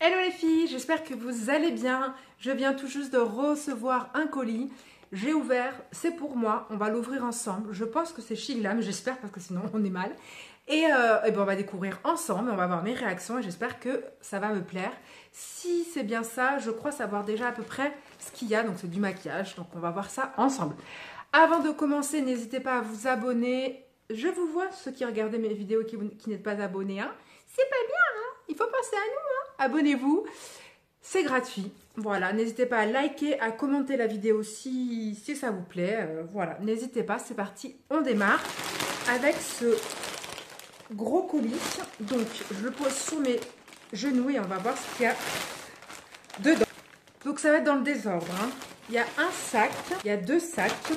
Hello les filles, j'espère que vous allez bien. Je viens tout juste de recevoir un colis. J'ai ouvert, c'est pour moi, on va l'ouvrir ensemble. Je pense que c'est Shiglam, j'espère parce que sinon on est mal. Et ben on va découvrir ensemble, on va voir mes réactions et j'espère que ça va me plaire. Si c'est bien ça, je crois savoir déjà à peu près ce qu'il y a, donc c'est du maquillage, donc on va voir ça ensemble. Avant de commencer, n'hésitez pas à vous abonner. Je vous vois, ceux qui regardaient mes vidéos qui n'êtes pas abonnés, hein. C'est pas bien, hein. Il faut penser à nous, hein. Abonnez-vous, c'est gratuit. Voilà, n'hésitez pas à liker, à commenter la vidéo si ça vous plaît. Voilà, n'hésitez pas, c'est parti, on démarre avec ce gros colis. Donc, je le pose sur mes genoux et on va voir ce qu'il y a dedans. Donc, ça va être dans le désordre, hein. Il y a un sac, il y a deux sacs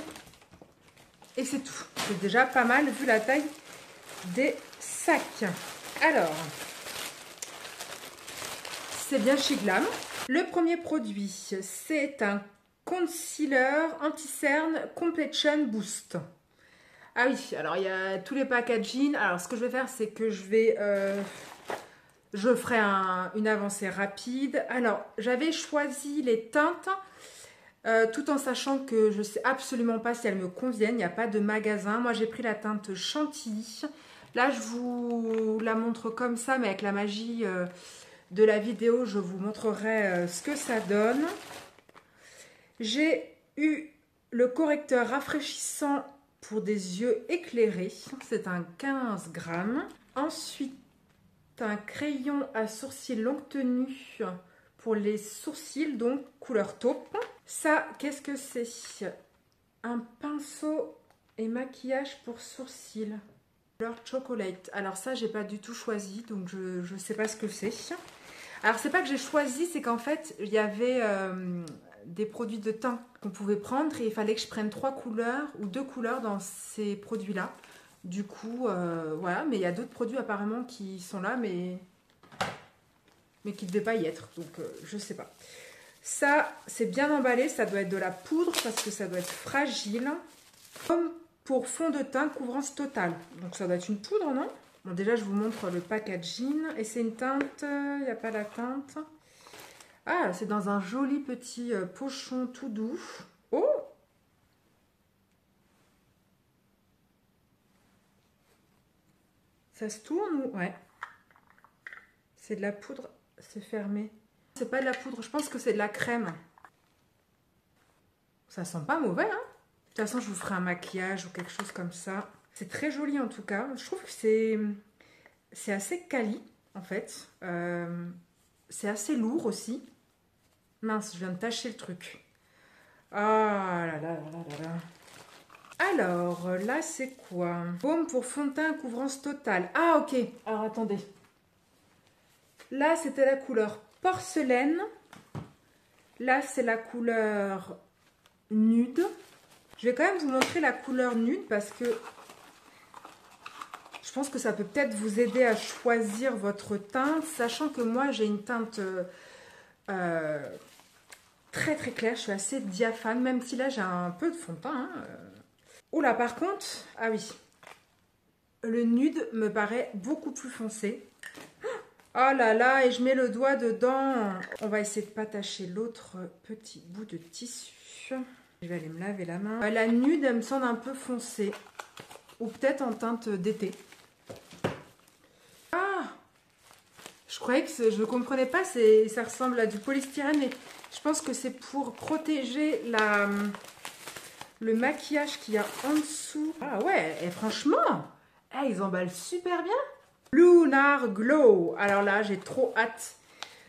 et c'est tout. C'est déjà pas mal vu la taille des sacs. Alors, c'est bien Shiglam. Le premier produit, c'est un concealer anti-cerne Complexion Boost. Ah oui, alors il y a tous les packaging. Alors ce que je vais faire, c'est que je ferai une avancée rapide. Alors, j'avais choisi les teintes tout en sachant que je ne sais absolument pas si elles me conviennent. Il n'y a pas de magasin. Moi, j'ai pris la teinte Chantilly. Là, je vous la montre comme ça, mais avec la magie de la vidéo, je vous montrerai ce que ça donne. J'ai eu le correcteur rafraîchissant pour des yeux éclairés. C'est un 15 grammes. Ensuite, un crayon à sourcils longue tenue pour les sourcils, donc couleur taupe. Ça, qu'est-ce que c'est? Un pinceau et maquillage pour sourcils. Couleur chocolate. Alors ça, j'ai pas du tout choisi, donc je sais pas ce que c'est. Alors c'est pas que j'ai choisi, c'est qu'en fait, il y avait des produits de teint qu'on pouvait prendre et il fallait que je prenne 3 couleurs ou 2 couleurs dans ces produits-là. Du coup, voilà, mais il y a d'autres produits apparemment qui sont là, mais qui ne devaient pas y être, donc je sais pas. Ça, c'est bien emballé, ça doit être de la poudre parce que ça doit être fragile. Comme pour fond de teint, couvrance totale. Donc ça doit être une poudre, non? Bon, déjà, je vous montre le packaging. Et c'est une teinte, il n'y a pas la teinte. Ah, c'est dans un joli petit pochon tout doux. Oh! Ça se tourne ou... Ouais. C'est de la poudre, c'est fermé. C'est pas de la poudre, je pense que c'est de la crème. Ça sent pas mauvais, hein? De toute façon, je vous ferai un maquillage ou quelque chose comme ça. C'est très joli en tout cas. Je trouve que c'est assez quali en fait. C'est assez lourd aussi. Mince, je viens de tâcher le truc. Ah là là là là là. Alors, là c'est quoi? Baume pour fond de teint, couvrance totale. Ah ok, alors attendez. Là c'était la couleur porcelaine. Là c'est la couleur nude. Je vais quand même vous montrer la couleur nude parce que je pense que ça peut peut-être vous aider à choisir votre teinte, sachant que moi j'ai une teinte très très claire, je suis assez diaphane, même si là j'ai un peu de fond de teint. Hein. Oula, par contre, ah oui, le nude me paraît beaucoup plus foncé. Oh là là, et je mets le doigt dedans. On va essayer de pas tacher l'autre petit bout de tissu. Je vais aller me laver la main. La nude, elle me semble un peu foncée. Ou peut-être en teinte d'été. Ah! Je croyais que je ne comprenais pas. Ça ressemble à du polystyrène. Mais je pense que c'est pour protéger le maquillage qu'il y a en dessous. Ah ouais, et franchement, ils emballent super bien. Lunar Glow. Alors là, j'ai trop hâte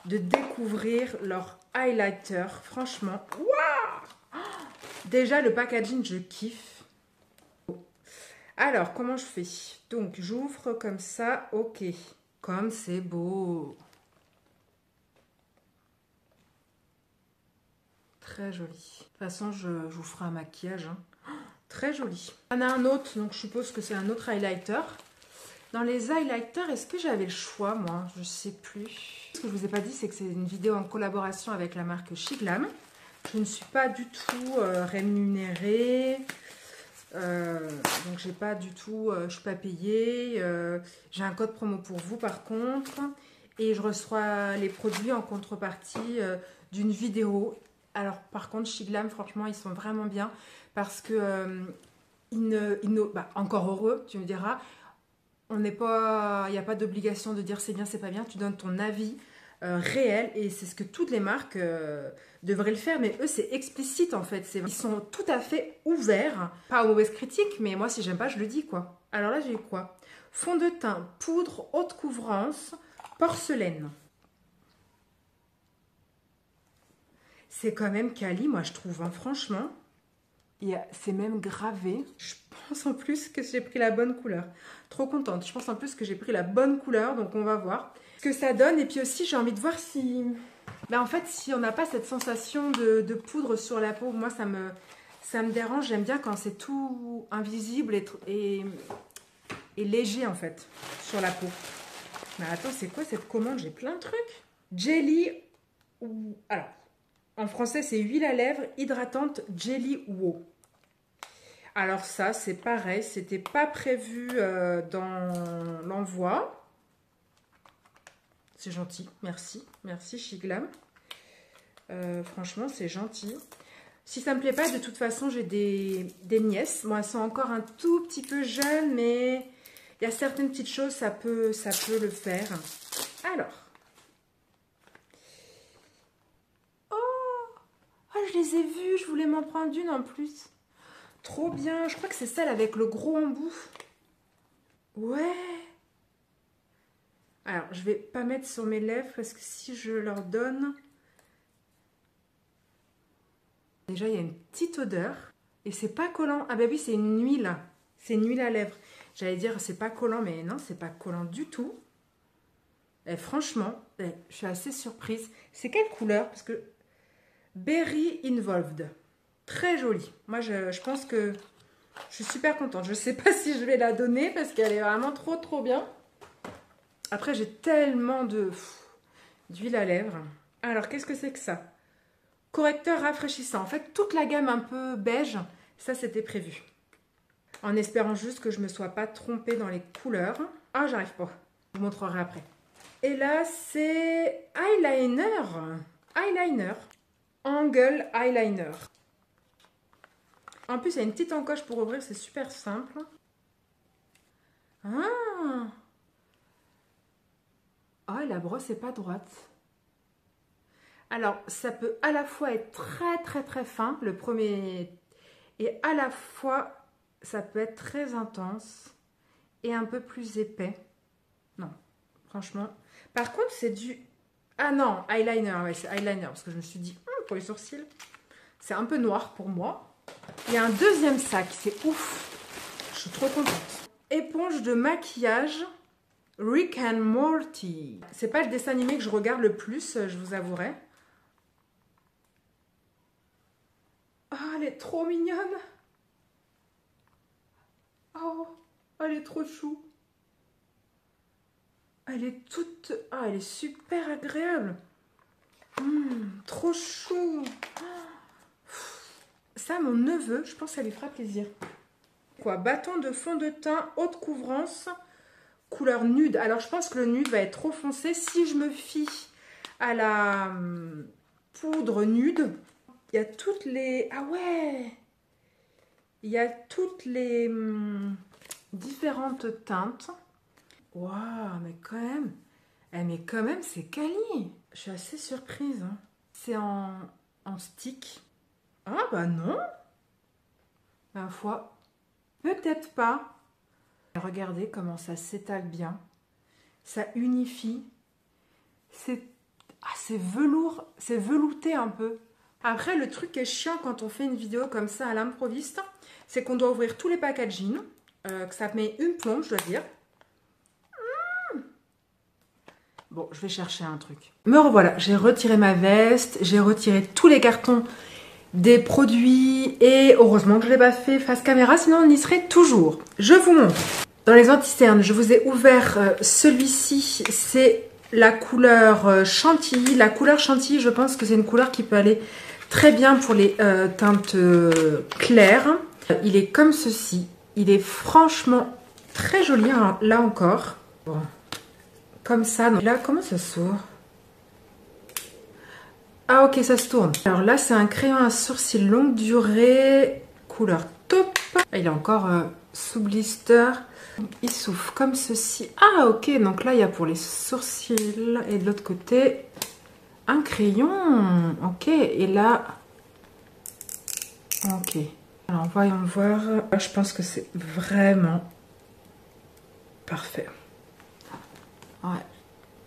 de découvrir leur highlighter. Franchement, waouh! Déjà, le packaging, je kiffe. Alors, comment je fais? Donc, j'ouvre comme ça. Ok. Comme c'est beau. Très joli. De toute façon, je vous ferai un maquillage. Hein. Très joli. Il y en a un autre, donc je suppose que c'est un autre highlighter. Dans les highlighters, est-ce que j'avais le choix, moi? Je sais plus. Ce que je vous ai pas dit, c'est que c'est une vidéo en collaboration avec la marque Shiglam. Je ne suis pas du tout rémunérée. Donc j'ai pas du tout, je suis pas payée. J'ai un code promo pour vous par contre. Et je reçois les produits en contrepartie d'une vidéo. Alors par contre, chez Glam, franchement, ils sont vraiment bien parce que encore heureux, tu me diras. Il n'y a pas d'obligation de dire c'est bien, c'est pas bien. Tu donnes ton avis réel et c'est ce que toutes les marques devraient le faire. Mais eux, c'est explicite en fait. Ils sont tout à fait ouverts. Pas aux mauvaises critiques, mais moi, si j'aime pas, je le dis quoi. Alors là, j'ai eu quoi? Fond de teint, poudre, haute couvrance, porcelaine. C'est quand même quali, moi je trouve, hein, franchement. C'est même gravé. Je pense en plus que j'ai pris la bonne couleur. Trop contente. Je pense en plus que j'ai pris la bonne couleur, donc on va voir ce que ça donne. Et puis aussi, j'ai envie de voir si... Ben, en fait, si on n'a pas cette sensation de poudre sur la peau, moi ça me dérange. J'aime bien quand c'est tout invisible et léger en fait sur la peau. Mais attends, c'est quoi cette commande? J'ai plein de trucs. Jelly ou... Alors, en français, c'est huile à lèvres hydratante Jelly Wow. Alors ça, c'est pareil. C'était pas prévu dans l'envoi. C'est gentil. Merci. Merci chez Glam. Franchement, c'est gentil. Si ça me plaît pas, de toute façon, j'ai des nièces. Bon, elles sont encore un tout petit peu jeunes, mais... Il y a certaines petites choses, ça peut le faire. Alors. Oh, je les ai vues. Je voulais m'en prendre une en plus. Trop bien. Je crois que c'est celle avec le gros embout. Ouais. Alors, je vais pas mettre sur mes lèvres parce que si je leur donne... Déjà, il y a une petite odeur. Et c'est pas collant. Ah bah oui, c'est une huile. C'est une huile à lèvres. J'allais dire c'est pas collant, mais non, c'est pas collant du tout. Et franchement, je suis assez surprise. C'est quelle couleur? Parce que Berry Involved. Très jolie. Moi, je pense que je suis super contente. Je sais pas si je vais la donner parce qu'elle est vraiment trop bien. Après, j'ai tellement d'huile à lèvres. Alors, qu'est-ce que c'est que ça? Correcteur rafraîchissant. En fait, toute la gamme un peu beige, ça, c'était prévu. En espérant juste que je ne me sois pas trompée dans les couleurs. Ah, j'arrive pas. Je vous montrerai après. Et là, c'est eyeliner. Eyeliner. Angle eyeliner. En plus, il y a une petite encoche pour ouvrir. C'est super simple. Ah. Ah, la brosse n'est pas droite. Alors, ça peut à la fois être très fin, le premier, et à la fois... Ça peut être très intense et un peu plus épais. Non, franchement. Par contre, c'est du... Ah non, eyeliner, ouais, c'est eyeliner. Parce que je me suis dit, pour les sourcils, c'est un peu noir pour moi. Il y a un deuxième sac, c'est ouf. Je suis trop contente. Éponge de maquillage Rick and Morty. C'est pas le dessin animé que je regarde le plus, je vous avouerai. Ah, elle est trop mignonne. Oh, elle est trop chou. Elle est toute... Ah, elle est super agréable. Trop chou. Ça, mon neveu, je pense que ça lui fera plaisir. Quoi? Bâton de fond de teint, haute couvrance, couleur nude. Alors, je pense que le nude va être trop foncé. Si je me fie à la poudre nude, il y a toutes les... Ah ouais! Il y a toutes les différentes teintes. Waouh, mais quand même. Mais quand même, c'est quali. Je suis assez surprise. Hein. C'est en stick. Ah bah non. Ma foi, peut-être pas. Regardez comment ça s'étale bien. Ça unifie. C'est velours, c'est velouté un peu. Après, le truc qui est chiant quand on fait une vidéo comme ça à l'improviste, c'est qu'on doit ouvrir tous les packaging, que ça met une plombe, je dois dire. Bon, je vais chercher un truc. Me revoilà, j'ai retiré ma veste, j'ai retiré tous les cartons des produits et heureusement que je ne l'ai pas fait face caméra, sinon on y serait toujours. Je vous montre. Dans les anti-cernes, je vous ai ouvert celui-ci, c'est la couleur chantilly. La couleur chantilly, je pense que c'est une couleur qui peut aller très bien pour les teintes claires. Il est comme ceci. Il est franchement très joli, hein, là encore. Bon. comme ça. Donc là, comment ça s'ouvre? Ah ok, ça se tourne. Alors là, c'est un crayon à sourcils longue durée, couleur taupe. Il est encore sous blister. Il s'ouvre comme ceci. Ah ok, donc là, il y a pour les sourcils. Et de l'autre côté, un crayon. Ok, et là... Ok. Alors, voyons voir. Je pense que c'est vraiment parfait. Ouais.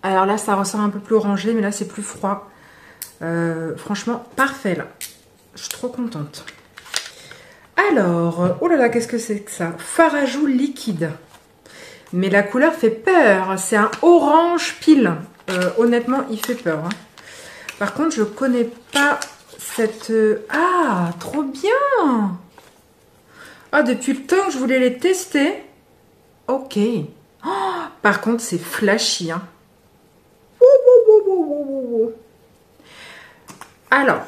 Alors là, ça ressort un peu plus orangé, mais là, c'est plus froid. Franchement, parfait là. Je suis trop contente. Alors, oh là là, qu'est-ce que c'est que ça? Fard à joues liquide. Mais la couleur fait peur. C'est un orange pile. Honnêtement, il fait peur. Hein. Par contre, je connais pas cette... Ah, trop bien! Ah, depuis le temps que je voulais les tester. Ok. Oh, par contre, c'est flashy. Hein. Alors,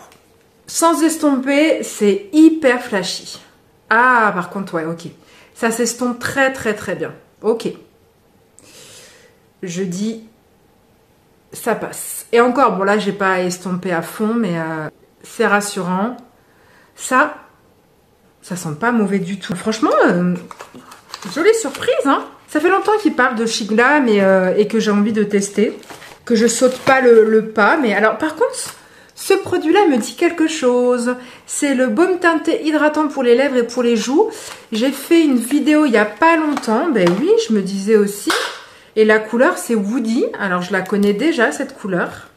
sans estomper, c'est hyper flashy. Ah, par contre, ouais, ok. Ça s'estompe très, très, très bien. Ok. Je dis, ça passe. Et encore, bon là, j'ai pas estompé à fond, mais c'est rassurant. Ça sent pas mauvais du tout. Franchement, jolie surprise, hein. Ça fait longtemps qu'il parle de Chic Glam et que j'ai envie de tester. Que je saute pas le pas. Mais alors, par contre... Ce produit-là me dit quelque chose. C'est le baume teinté hydratant pour les lèvres et pour les joues. J'ai fait une vidéo il n'y a pas longtemps. Ben oui, je me disais aussi. Et la couleur, c'est Woody. Alors, je la connais déjà, cette couleur.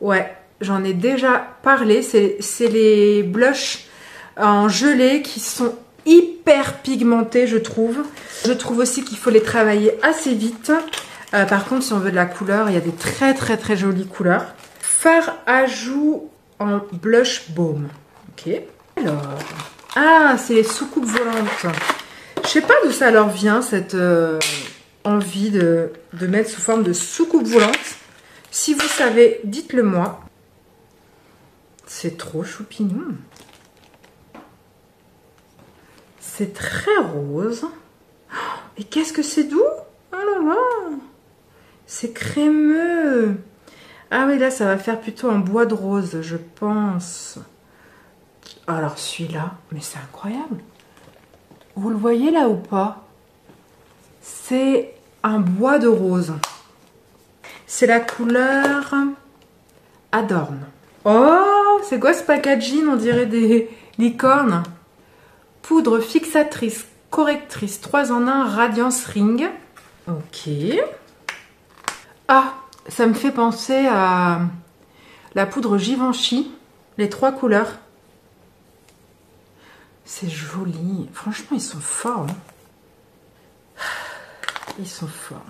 Ouais, j'en ai déjà parlé. C'est les blushs en gelée qui sont hyper pigmentés, je trouve. Je trouve aussi qu'il faut les travailler assez vite. Par contre, si on veut de la couleur, il y a des très, très, très jolies couleurs. Fard à joues en blush baume. Ok. Alors. Ah, c'est les soucoupes volantes. Je sais pas d'où ça leur vient, cette envie de mettre sous forme de soucoupe volante. Si vous savez, dites-le moi. C'est trop choupignon. C'est très rose. Et qu'est-ce que c'est doux. Oh là là. C'est crémeux. Ah oui, là, ça va faire plutôt un bois de rose, je pense. Alors, celui-là, mais c'est incroyable. Vous le voyez là ou pas? C'est un bois de rose. C'est la couleur Adorn. Oh, c'est quoi ce packaging? On dirait des licornes. Poudre fixatrice, correctrice, 3 en 1, Radiance Ring. Ok. Ah, ça me fait penser à la poudre Givenchy, les 3 couleurs. C'est joli. Franchement, ils sont forts. Hein. Ils sont forts.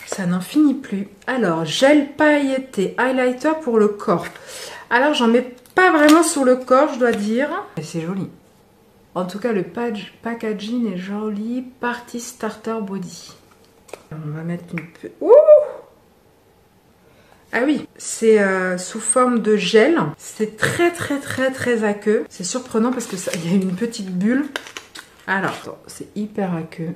Ça n'en finit plus. Alors, gel pailleté, highlighter pour le corps. Alors, j'en mets pas vraiment sur le corps, je dois dire. Mais c'est joli. En tout cas, le packaging est joli. Party Starter Body. On va mettre une peu... Ouh! Ah oui, c'est sous forme de gel. C'est très très très très aqueux. C'est surprenant parce que il y a une petite bulle. Alors, c'est hyper aqueux.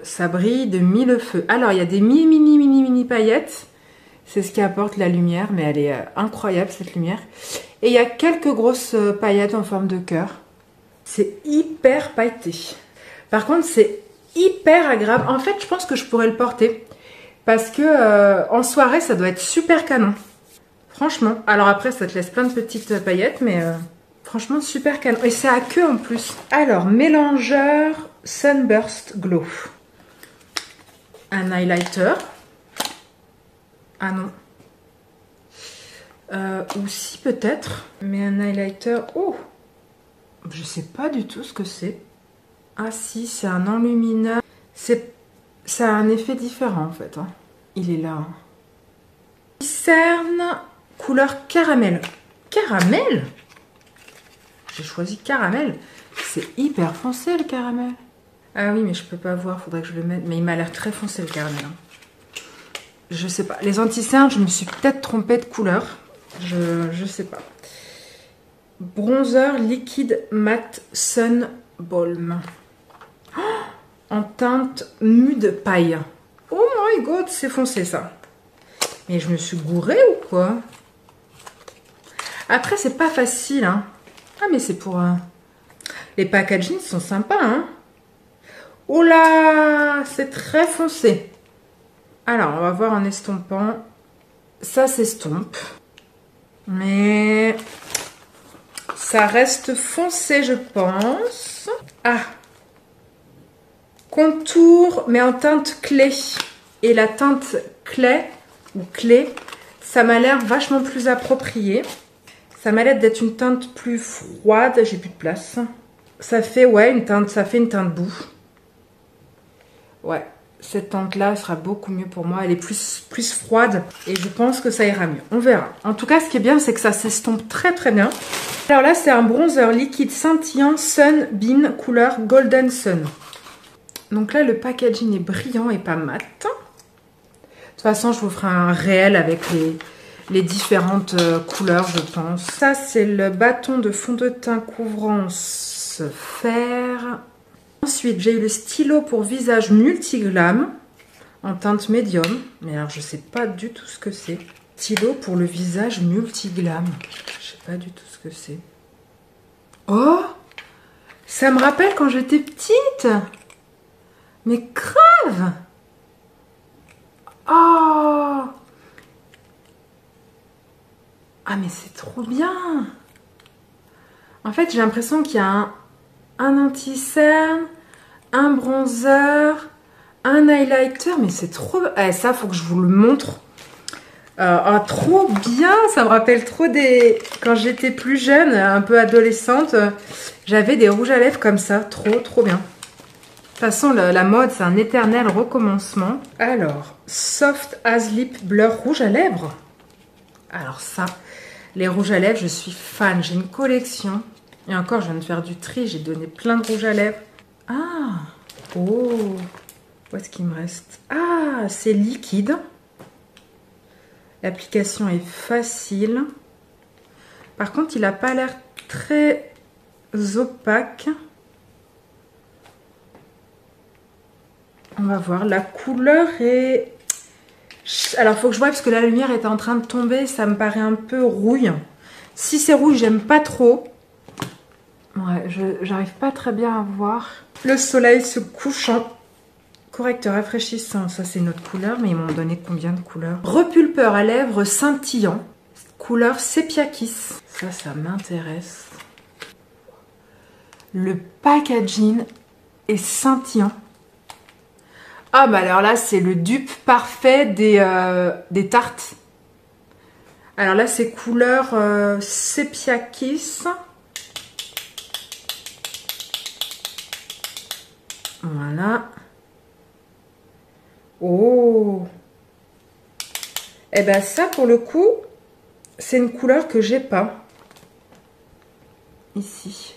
Ça brille de mille feux. Alors, il y a des mini paillettes. C'est ce qui apporte la lumière, mais elle est incroyable cette lumière. Et il y a quelques grosses paillettes en forme de cœur. C'est hyper pailleté. Par contre, c'est hyper agréable. En fait, je pense que je pourrais le porter. Parce que en soirée, ça doit être super canon. Franchement. Alors après, ça te laisse plein de petites paillettes, mais franchement, super canon. Et c'est à queue en plus. Alors, mélangeur Sunburst Glow. Un highlighter. Ah non. Ou si peut-être. Mais un highlighter... Oh! Je sais pas du tout ce que c'est. Ah si, c'est un enlumineur. Ça a un effet différent en fait. Hein. Il est là. Hein. Cerne couleur caramel. Caramel? J'ai choisi caramel. C'est hyper foncé le caramel. Ah oui, mais je peux pas voir. Faudrait que je le mette. Mais il m'a l'air très foncé le caramel. Hein. Je sais pas. Les anti-cernes, je me suis peut-être trompée de couleur. Je sais pas. Bronzer liquide matte Sun Balm. Oh, en teinte nude paille. my god, c'est foncé ça. Mais je me suis gourée ou quoi? Après, c'est pas facile, hein. Ah, mais c'est pour... Les packagings sont sympas, hein. Oh là, c'est très foncé. Alors, on va voir en estompant. Ça s'estompe. Mais ça reste foncé, je pense. Ah. Contour, mais en teinte clé. Et la teinte clé, ou clé, ça m'a l'air vachement plus approprié. Ça m'a l'air d'être une teinte plus froide. J'ai plus de place. Ça fait, ouais, une teinte, ça fait une teinte boue. Ouais, cette teinte-là sera beaucoup mieux pour moi. Elle est plus froide et je pense que ça ira mieux. On verra. En tout cas, ce qui est bien, c'est que ça s'estompe très très bien. Alors là, c'est un bronzer liquide scintillant Sunbeam couleur Golden Sun. Donc là, le packaging est brillant et pas mat. De toute façon, je vous ferai un réel avec les différentes couleurs, je pense. Ça, c'est le bâton de fond de teint couvrant fer. Ensuite, j'ai eu le stylo pour visage multiglam en teinte médium. Mais alors, je sais pas du tout ce que c'est. Stylo pour le visage multiglam. Je sais pas du tout ce que c'est. Oh! Ça me rappelle quand j'étais petite. Mais grave! Oh! Ah, mais c'est trop bien! En fait, j'ai l'impression qu'il y a un anti-cerne, un bronzer, un highlighter, mais c'est trop... Eh, ça, faut que je vous le montre. Oh, trop bien, ça me rappelle trop des... Quand j'étais plus jeune, un peu adolescente, j'avais des rouges à lèvres comme ça, trop bien. De toute façon, la mode, c'est un éternel recommencement. Alors, Soft As Lip Blur rouge à lèvres. Alors ça, les rouges à lèvres, je suis fan, j'ai une collection. Et encore, je viens de faire du tri, j'ai donné plein de rouges à lèvres. Ah, oh, où est-ce qu'il me reste? Ah, c'est liquide. L'application est facile. Par contre, il n'a pas l'air très opaque. On va voir, la couleur est... Alors, il faut que je voie parce que la lumière est en train de tomber, ça me paraît un peu rouille. Si c'est rouge, j'aime pas trop. Ouais, j'arrive pas très bien à voir. Le soleil se couchant. Correcteur rafraîchissant, ça c'est notre couleur, mais ils m'ont donné combien de couleurs? Repulpeur à lèvres scintillant. Couleur Sepia Kiss. Ça m'intéresse. Le packaging est scintillant. Ah bah alors là, c'est le dupe parfait des tartes. Alors là, c'est couleur Sepia Kiss. Voilà. Oh! Et ben ça, pour le coup, c'est une couleur que j'ai pas. Ici.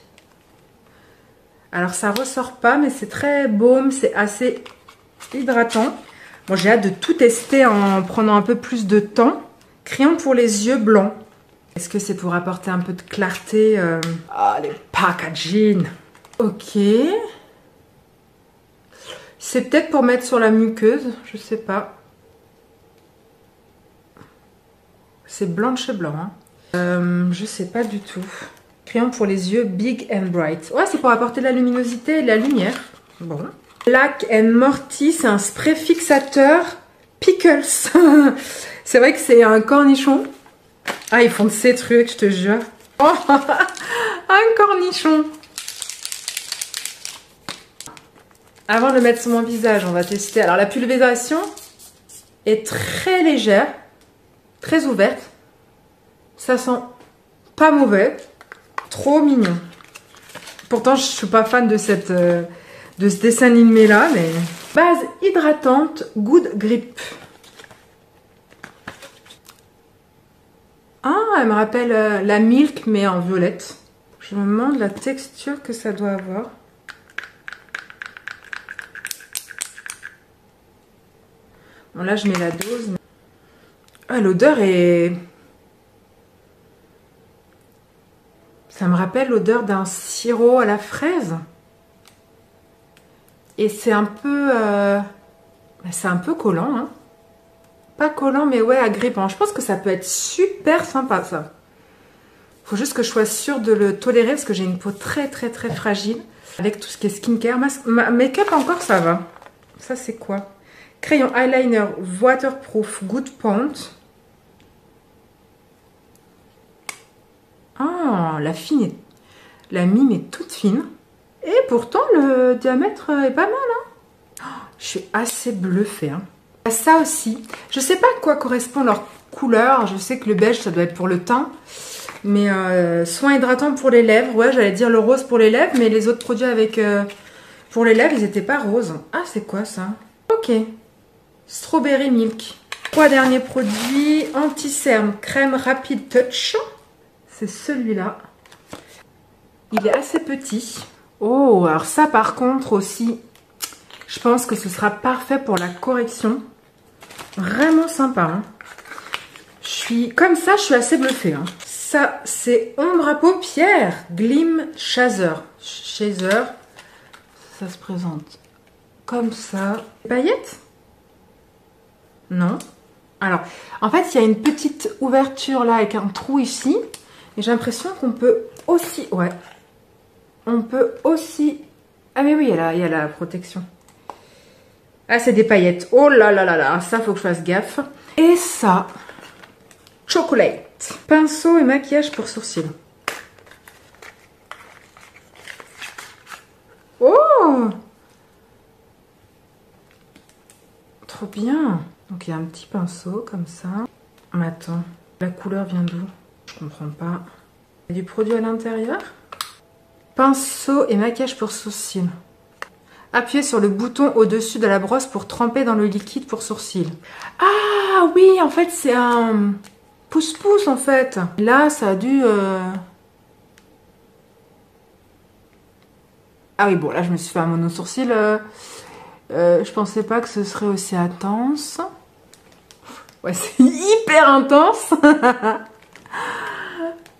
Alors, ça ressort pas, mais c'est très baume, c'est assez hydratant. Moi, j'ai hâte de tout tester en prenant un peu plus de temps. Crayon pour les yeux blancs. Est-ce que c'est pour apporter un peu de clarté? Ah, les packaging. Ok. C'est peut-être pour mettre sur la muqueuse, je sais pas. C'est blanc de chez blanc. Hein. Je sais pas du tout. Crayon pour les yeux Big and Bright. Ouais, c'est pour apporter de la luminosité et de la lumière. Bon. Black and Morty, c'est un spray fixateur Pickles. C'est vrai que c'est un cornichon. Ah, ils font de ces trucs, je te jure. Oh, un cornichon. Avant de le mettre sur mon visage, on va tester. Alors, la pulvérisation est très légère, très ouverte. Ça sent pas mauvais. Trop mignon. Pourtant, je suis pas fan de ce dessin animé-là, mais... Base hydratante Good Grip. Ah, elle me rappelle la Milk, mais en violette. Je me demande la texture que ça doit avoir. Bon, là, je mets la dose. Ah, l'odeur est... Ça me rappelle l'odeur d'un sirop à la fraise. Et c'est un peu... c'est un peu collant, hein. Pas collant, mais ouais, agrippant. Je pense que ça peut être super sympa, ça. Faut juste que je sois sûre de le tolérer parce que j'ai une peau très fragile. Avec tout ce qui est skincare. Ma make-up encore, ça va. Ça, c'est quoi? Crayon eyeliner waterproof good point. Ah, la mine est toute fine. Et pourtant, le diamètre est pas mal. Hein. Oh, je suis assez bluffée. Hein. Ça aussi. Je sais pas à quoi correspond leur couleur. Je sais que le beige, ça doit être pour le teint. Mais soin hydratant pour les lèvres. Ouais, j'allais dire le rose pour les lèvres. Mais les autres produits avec pour les lèvres, ils n'étaient pas roses. Ah, c'est quoi ça? Ok. Strawberry milk. 3 derniers produits. Anti-cerne crème rapide touch. C'est celui-là. Il est assez petit. Oh, alors ça par contre aussi, je pense que ce sera parfait pour la correction. Vraiment sympa. Hein. Comme ça, je suis assez bluffée. Hein. Ça, c'est ombre à paupières. Glim Chaser. Chaser. Ça se présente comme ça. Paillettes? Non. Alors, en fait, il y a une petite ouverture là avec un trou ici. Et j'ai l'impression qu'on peut aussi... Ouais. On peut aussi... Ah mais oui, il y a la protection. Ah, c'est des paillettes. Oh là là là là. Ça, faut que je fasse gaffe. Et ça... Chocolate. Pinceau et maquillage pour sourcils. Oh! Trop bien. Donc, il y a un petit pinceau comme ça. Mais attends, la couleur vient d'où? Je comprends pas. Il y a du produit à l'intérieur. Pinceau et maquillage pour sourcils. Appuyez sur le bouton au-dessus de la brosse pour tremper dans le liquide pour sourcils. Ah oui, en fait, c'est un pouce-pouce en fait. Là, ça a dû... Ah oui, bon, là, je me suis fait un mono-sourcil. Je pensais pas que ce serait aussi intense. Ouais, c'est hyper intense.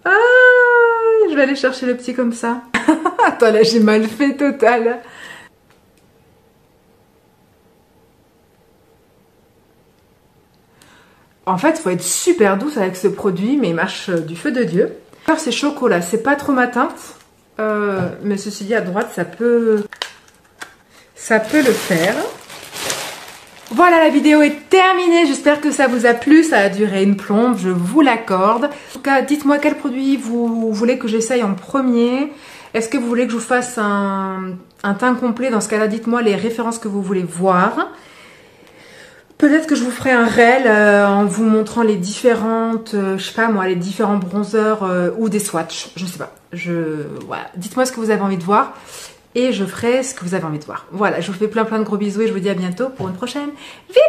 Ah, je vais aller chercher le petit comme ça. Attends, là, j'ai mal fait total. En fait, il faut être super douce avec ce produit, mais il marche du feu de Dieu. Alors, c'est chocolat, c'est pas trop ma teinte. Mais ceci dit, à droite, ça peut le faire. Voilà, la vidéo est terminée. J'espère que ça vous a plu. Ça a duré une plombe, je vous l'accorde. En tout cas, dites-moi quel produit vous voulez que j'essaye en premier. Est-ce que vous voulez que je vous fasse un teint complet? Dans ce cas-là, dites-moi les références que vous voulez voir. Peut-être que je vous ferai un réel en vous montrant les différentes, je sais pas moi, les différents bronzers ou des swatchs. Je sais pas. Voilà. Dites-moi ce que vous avez envie de voir. Et je ferai ce que vous avez envie de voir. Voilà, je vous fais plein de gros bisous et je vous dis à bientôt pour une prochaine vidéo.